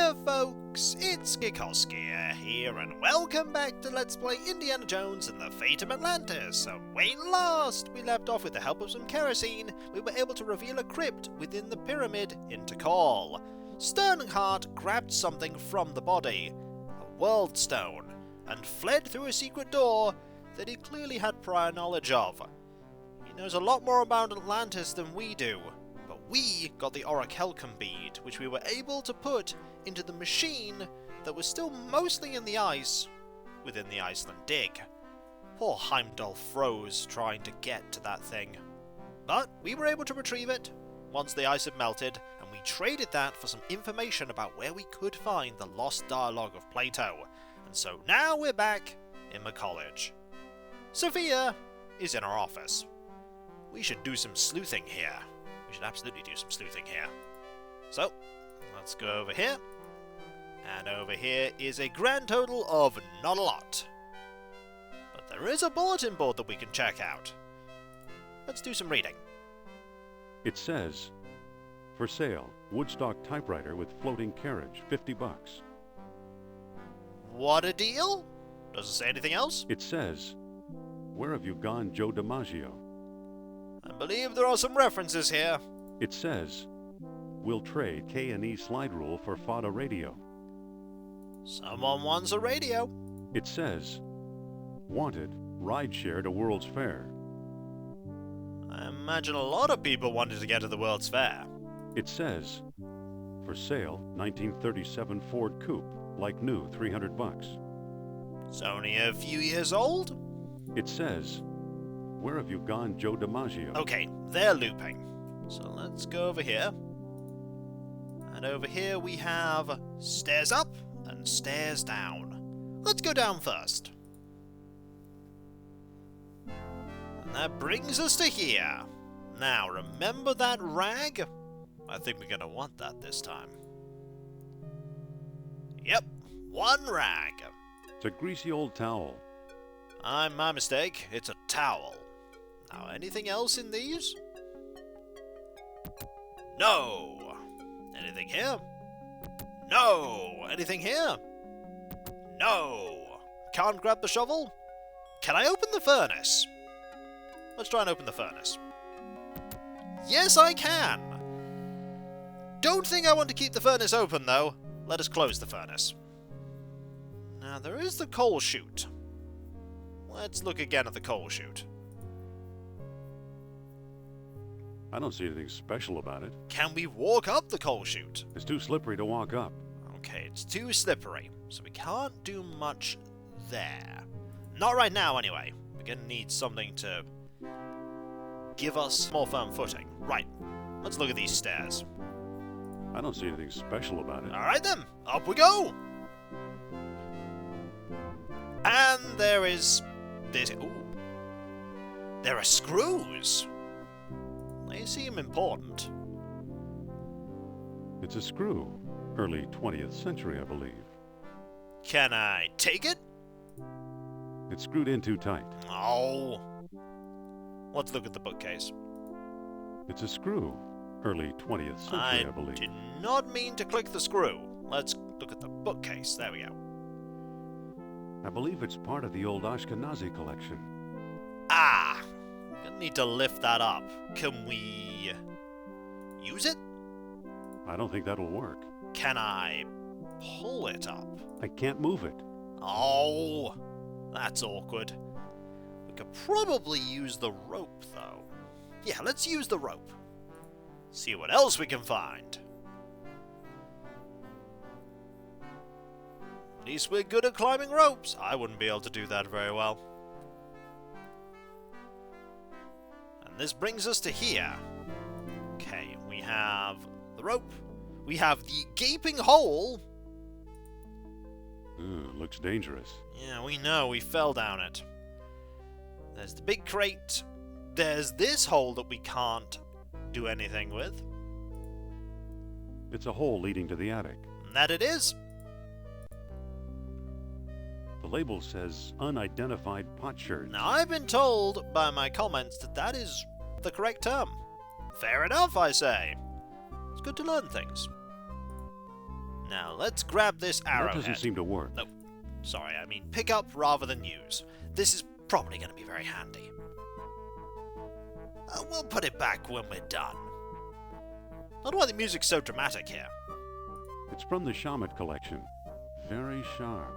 Hiya folks, it's Kikoski here, and welcome back to Let's Play Indiana Jones and the Fate of Atlantis. So when last we left off with the help of some kerosene, we were able to reveal a crypt within the pyramid into Call. Sternheart grabbed something from the body, a world stone, and fled through a secret door that he clearly had prior knowledge of. He knows a lot more about Atlantis than we do. But we got the orichalcum bead, which we were able to put into the machine that was still mostly in the ice within the Iceland dig. Poor Heimdall froze trying to get to that thing. But we were able to retrieve it once the ice had melted, and we traded that for some information about where we could find the Lost Dialogue of Plato. And so now we're back in the college. Sophia is in our office. We should do some sleuthing here. We should absolutely do some sleuthing here. So, let's go over here. And over here is a grand total of not a lot. But there is a bulletin board that we can check out. Let's do some reading. It says, for sale, Woodstock typewriter with floating carriage, $50. What a deal? Does it say anything else? It says, where have you gone, Joe DiMaggio? I believe there are some references here. It says, we'll trade K&E slide rule for FADA radio. Someone wants a radio. It says, wanted, ride share to World's Fair. I imagine a lot of people wanted to get to the World's Fair. It says, for sale, 1937 Ford Coupe, like new, $300. It's only a few years old. It says, where have you gone, Joe DiMaggio? Okay, they're looping. So let's go over here. And over here we have stairs up and stairs down. Let's go down first. And that brings us to here. Now, remember that rag? I think we're going to want that this time. Yep, one rag. It's a greasy old towel. My mistake. It's a towel. Now, anything else in these? No! Anything here? No! Anything here? No! Can't grab the shovel? Can I open the furnace? Let's try and open the furnace. Yes, I can! Don't think I want to keep the furnace open, though. Let us close the furnace. Now, there is the coal chute. Let's look again at the coal chute. I don't see anything special about it. Can we walk up the coal chute? It's too slippery to walk up. Okay, it's too slippery, so we can't do much there. Not right now, anyway. We're gonna need something to give us more firm footing. Right, let's look at these stairs. I don't see anything special about it. Alright then, up we go! And there is this... Ooh. There are screws! They seem important. It's a screw. Early 20th century, I believe. Can I take it? It's screwed in too tight. Oh. Let's look at the bookcase. It's a screw. Early 20th century, I believe. Did not mean to click the screw. Let's look at the bookcase. There we go. I believe it's part of the old Ashkenazi collection. Ah! Gonna need to lift that up. Can we use it? I don't think that'll work. Can I pull it up? I can't move it. Oh, that's awkward. We could probably use the rope, though. Yeah, let's use the rope. See what else we can find. At least we're good at climbing ropes. I wouldn't be able to do that very well. And this brings us to here. Okay, we have the rope. We have the gaping hole. Looks dangerous. Yeah, we know. We fell down it. There's the big crate. There's this hole that we can't do anything with. It's a hole leading to the attic. And that it is. The label says unidentified potsherd. Now, I've been told by my comments that that is the correct term. Fair enough, I say. It's good to learn things. Now, let's grab this arrowhead. That doesn't seem to work. No, sorry, I mean pick up rather than use. This is probably going to be very handy. We'll put it back when we're done. I don't know why the music's so dramatic here. It's from the Shaman collection. Very sharp.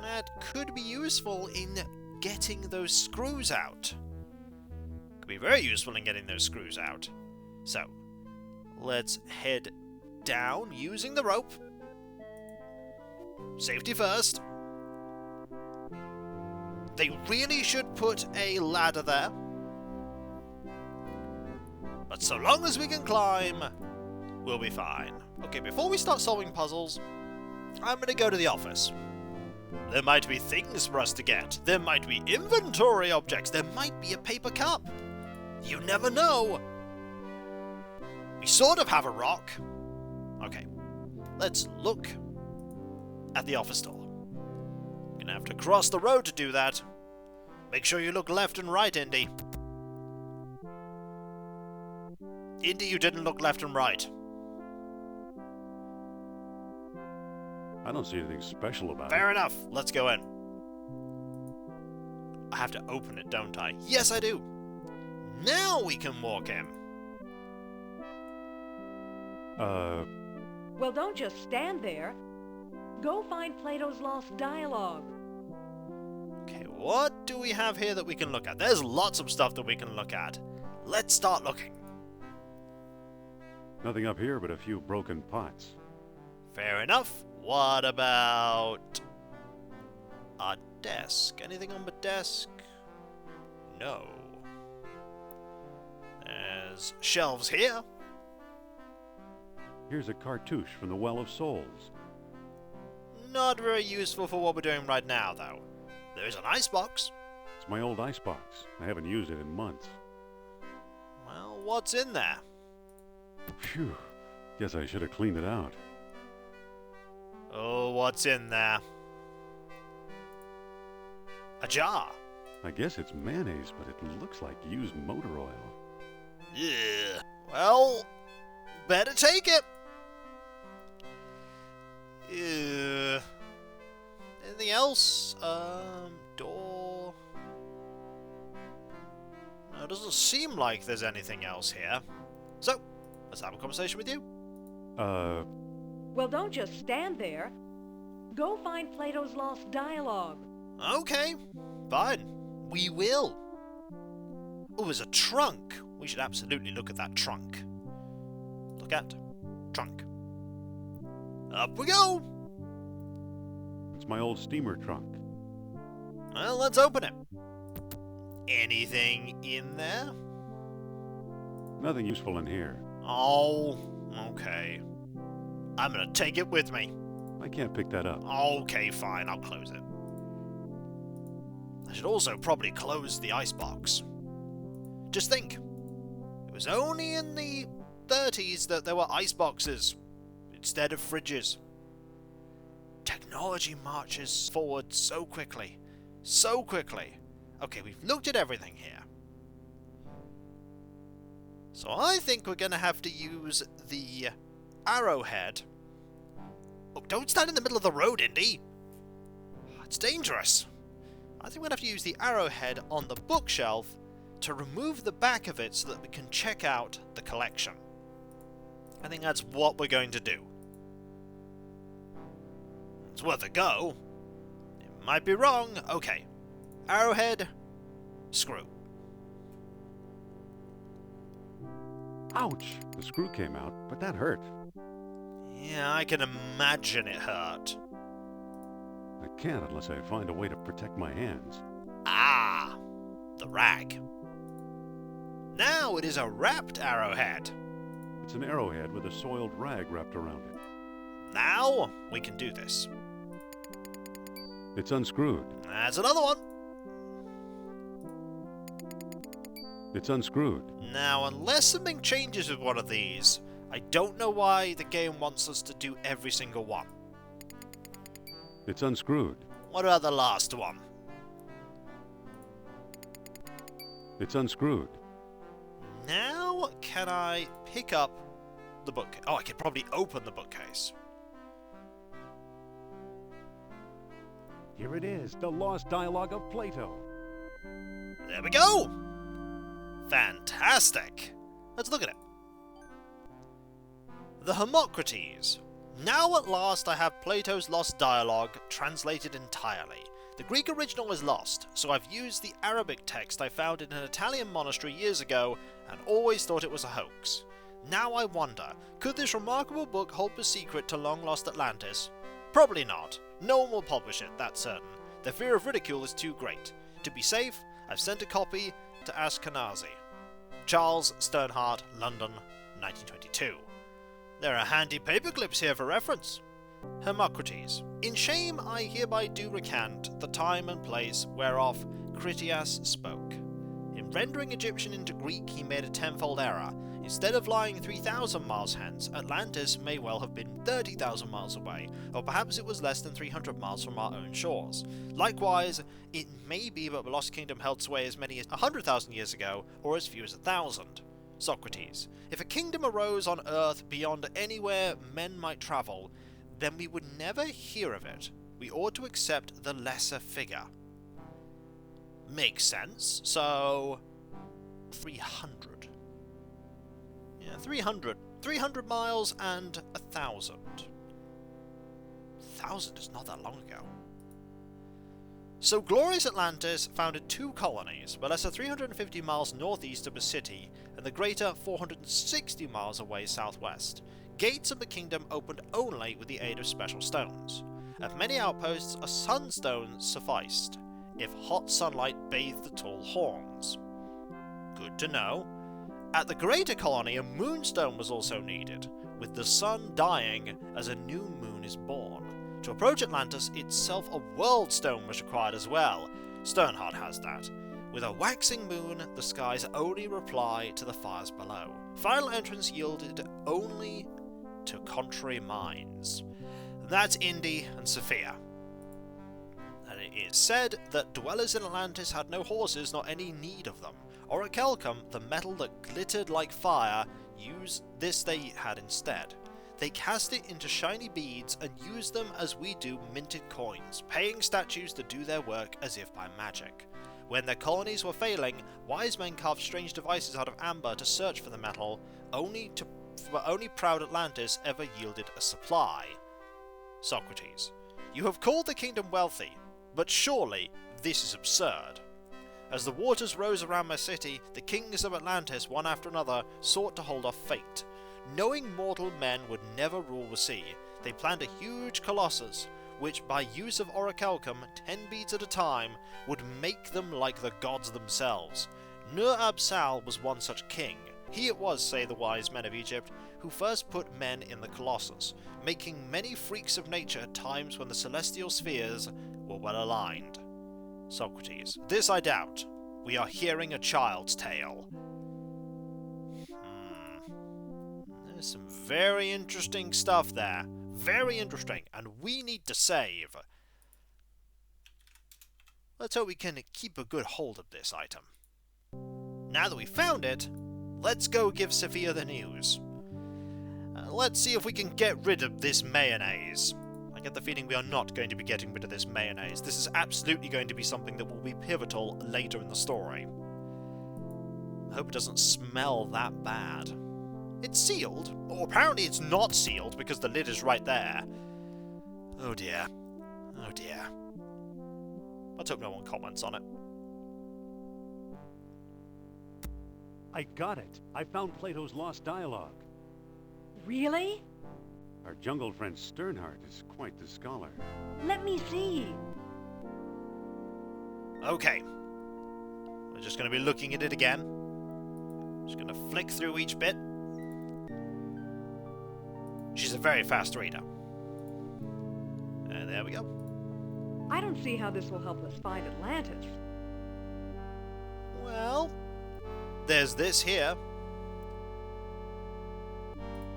That could be useful in getting those screws out. Could be very useful in getting those screws out. So, let's head down using the rope. Safety first. They really should put a ladder there. But so long as we can climb, we'll be fine. Okay, before we start solving puzzles, I'm going to go to the office. There might be things for us to get. There might be inventory objects. There might be a paper cup. You never know. We sort of have a rock. Okay, let's look at the office door. We're going to have to cross the road to do that. Make sure you look left and right, Indy. Indy, you didn't look left and right. I don't see anything special about it. Fair enough. Let's go in. I have to open it, don't I? Yes, I do. Now we can walk in. Well, don't just stand there. Go find Plato's Lost Dialogue. Okay, what do we have here that we can look at? There's lots of stuff that we can look at. Let's start looking. Nothing up here but a few broken pots. Fair enough. What about a desk? Anything on the desk? No. There's shelves here. Here's a cartouche from the Well of Souls. Not very useful for what we're doing right now, though. There's an icebox. It's my old icebox. I haven't used it in months. Well, what's in there? Phew. Guess I should have cleaned it out. Oh, what's in there? A jar. I guess it's mayonnaise, but it looks like used motor oil. Yeah. Well, better take it. Anything else? Door. No, it doesn't seem like there's anything else here. So, let's have a conversation with you. Well, don't just stand there. Go find Plato's Lost Dialogue. Okay, fine. We will. Oh, there's a trunk. We should absolutely look at that trunk. Look at trunk. Up we go. It's my old steamer trunk. Well, let's open it. Anything in there? Nothing useful in here. Oh, okay. I'm gonna take it with me. I can't pick that up. Okay, fine, I'll close it. I should also probably close the icebox. Just think, it was only in the 30s that there were iceboxes instead of fridges. Technology marches forward so quickly. So quickly. Okay, we've looked at everything here. So I think we're going to have to use the arrowhead. Oh, don't stand in the middle of the road, Indy. It's dangerous. I think we're going to have to use the arrowhead on the bookshelf to remove the back of it so that we can check out the collection. I think that's what we're going to do. It's worth a go. It might be wrong. Okay. Arrowhead, screw. Ouch! The screw came out, but that hurt. Yeah, I can imagine it hurt. I can't unless I find a way to protect my hands. Ah, the rag. Now it is a wrapped arrowhead. It's an arrowhead with a soiled rag wrapped around it. Now we can do this. It's unscrewed. That's another one. It's unscrewed. Now, unless something changes with one of these, I don't know why the game wants us to do every single one. It's unscrewed. What about the last one? It's unscrewed. Now, can I pick up the book? Oh, I could probably open the bookcase. Here it is, the Lost Dialogue of Plato. There we go! Fantastic! Let's look at it. The Hermocrates. Now at last I have Plato's Lost Dialogue translated entirely. The Greek original is lost, so I've used the Arabic text I found in an Italian monastery years ago and always thought it was a hoax. Now I wonder, could this remarkable book hold the secret to long-lost Atlantis? Probably not. No one will publish it, that's certain. The fear of ridicule is too great. To be safe, I've sent a copy to Ashkenazi. Charles Sternhardt, London, 1922. There are handy paperclips here for reference. Hermocrates. In shame I hereby do recant the time and place whereof Critias spoke. In rendering Egyptian into Greek he made a tenfold error. Instead of lying 3,000 miles hence, Atlantis may well have been 30,000 miles away, or perhaps it was less than 300 miles from our own shores. Likewise, it may be that the Lost Kingdom held sway as many as 100,000 years ago, or as few as 1,000. Socrates. If a kingdom arose on earth beyond anywhere men might travel, then we would never hear of it. We ought to accept the lesser figure. Makes sense. So 300. Yeah, 300. 300 miles and 1,000. 1,000 is not that long ago. So glorious Atlantis founded two colonies, the lesser 350 miles northeast of the city, and the greater 460 miles away southwest. Gates of the kingdom opened only with the aid of special stones. At many outposts, a sunstone sufficed, if hot sunlight bathed the tall horns. Good to know. At the greater colony, a moonstone was also needed, with the sun dying as a new moon is born. To approach Atlantis itself, a world stone was required as well. Sternhardt has that. With a waxing moon, the sky's only reply to the fires below. Final entrance yielded only to contrary minds. That's Indy and Sophia. And it is said that dwellers in Atlantis had no horses nor any need of them. Orichalcum, the metal that glittered like fire, they had instead. They cast it into shiny beads and used them as we do minted coins, paying statues to do their work as if by magic. When their colonies were failing, wise men carved strange devices out of amber to search for the metal, only proud Atlantis ever yielded a supply. Socrates. You have called the kingdom wealthy, but surely this is absurd. As the waters rose around my city, the kings of Atlantis, one after another, sought to hold off fate. Knowing mortal men would never rule the sea, they planned a huge colossus, which by use of orichalcum, 10 beads at a time, would make them like the gods themselves. Nur-Ab-Sal was one such king. He it was, say the wise men of Egypt, who first put men in the colossus, making many freaks of nature at times when the celestial spheres were well aligned. Socrates. This I doubt. We are hearing a child's tale. There's some very interesting stuff there. Very interesting, and we need to save. Let's hope we can keep a good hold of this item. Now that we found it, let's go give Sophia the news. Let's see if we can get rid of this mayonnaise. I get the feeling we are not going to be getting rid of this mayonnaise. This is absolutely going to be something that will be pivotal later in the story. I hope it doesn't smell that bad. It's sealed. Or apparently it's not sealed because the lid is right there. Oh dear. Oh dear. Let's hope no one comments on it. I got it. I found Plato's Lost Dialogue. Really? Our jungle friend Sternhardt is quite the scholar. Let me see. Okay. We're just going to be looking at it again. Just going to flick through each bit. She's a very fast reader. And there we go. I don't see how this will help us find Atlantis. Well, there's this here.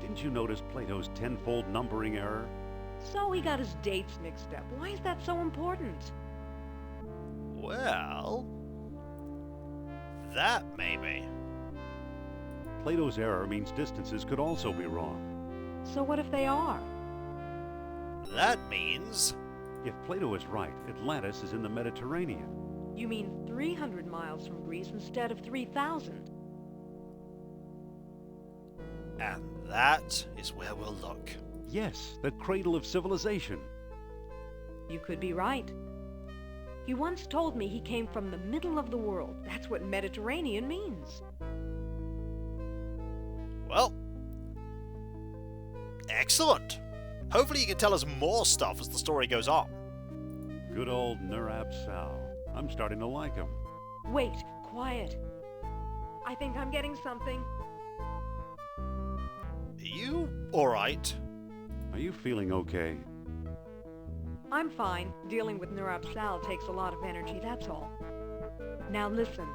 Didn't you notice Plato's tenfold numbering error? So he got his dates mixed up. Why is that so important? Well, that maybe. Plato's error means distances could also be wrong. So what if they are? That means If Plato is right, Atlantis is in the Mediterranean. You mean 300 miles from Greece instead of 3,000? And that is where we'll look. Yes, the cradle of civilization. You could be right. He once told me he came from the middle of the world. That's what Mediterranean means. Well, excellent. Hopefully you can tell us more stuff as the story goes on. Good old Nurab Sal. I'm starting to like him. Wait, quiet. I think I'm getting something. Are you alright? Are you feeling okay? I'm fine. Dealing with Nurab Sal takes a lot of energy, that's all. Now listen.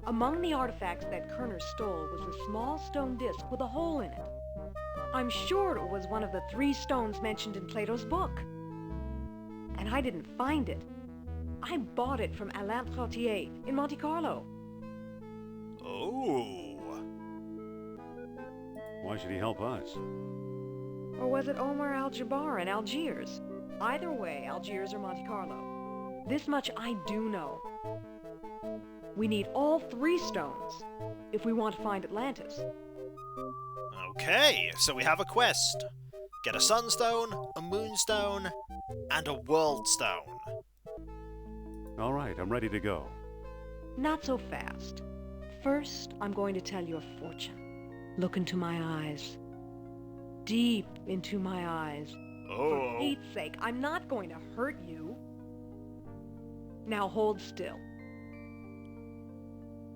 Among the artifacts that Kerner stole was a small stone disc with a hole in it. I'm sure it was one of the 3 stones mentioned in Plato's book. And I didn't find it. I bought it from Alain Trottier in Monte Carlo. Oh. Why should he help us? Or was it Omar Al-Jabbar in Algiers? Either way, Algiers or Monte Carlo. This much I do know. We need all 3 stones if we want to find Atlantis. Okay, so we have a quest. Get a sunstone, a moonstone, and a world stone. All right, I'm ready to go. Not so fast. First, I'm going to tell you a fortune. Look into my eyes. Deep into my eyes. Oh. For Pete's sake, I'm not going to hurt you. Now hold still.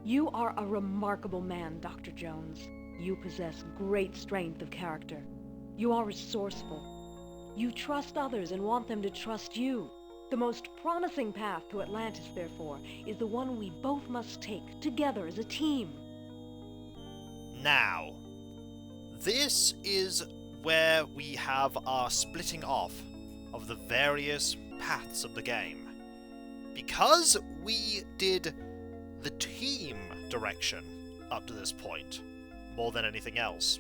You are a remarkable man, Dr. Jones. You possess great strength of character. You are resourceful. You trust others and want them to trust you. The most promising path to Atlantis, therefore, is the one we both must take together as a team. Now, this is where we have our splitting off of the various paths of the game. Because we did the team direction up to this point, more than anything else,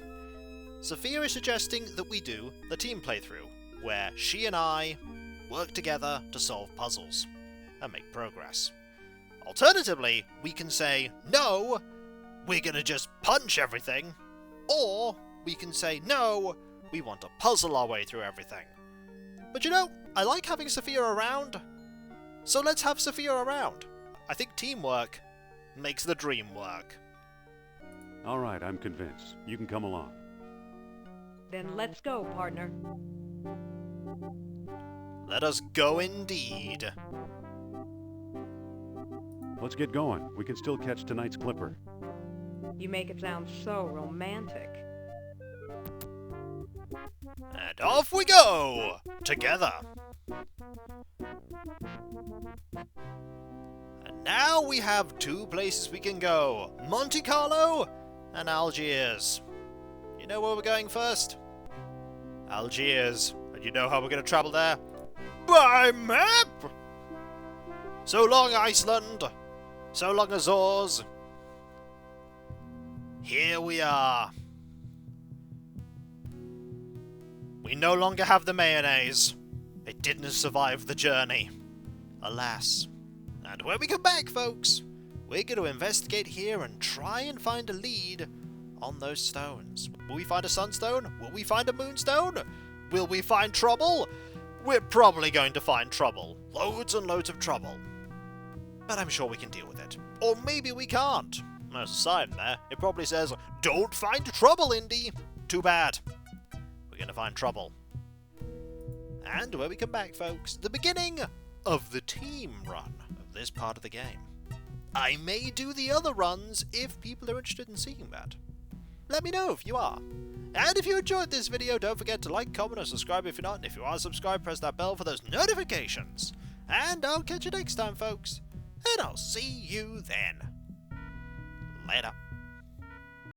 Sophia is suggesting that we do the team playthrough, where she and I work together to solve puzzles and make progress. Alternatively, we can say, no, we're gonna just punch everything, or we can say, no, we want to puzzle our way through everything. But you know, I like having Sophia around, so let's have Sophia around. I think teamwork makes the dream work. All right, I'm convinced. You can come along. Then let's go, partner. Let us go indeed. Let's get going. We can still catch tonight's clipper. You make it sound so romantic. And off we go! Together! And now we have 2 places we can go. Monte Carlo and Algiers. You know where we're going first? Algiers. And you know how we're going to travel there? By map! So long, Iceland! So long, Azores! Here we are. We no longer have the mayonnaise. It didn't survive the journey. Alas. And when we come back, folks, we're going to investigate here and try and find a lead on those stones. Will we find a sunstone? Will we find a moonstone? Will we find trouble? We're probably going to find trouble. Loads and loads of trouble. But I'm sure we can deal with it. Or maybe we can't. There's a sign there. It probably says, "Don't find trouble, Indy." Too bad. We're going to find trouble. And when we come back, folks, the beginning of the team run of this part of the game. I may do the other runs if people are interested in seeing that. Let me know if you are. And if you enjoyed this video, don't forget to like, comment, and subscribe if you're not. And if you are subscribed, press that bell for those notifications. And I'll catch you next time, folks. And I'll see you then. Later.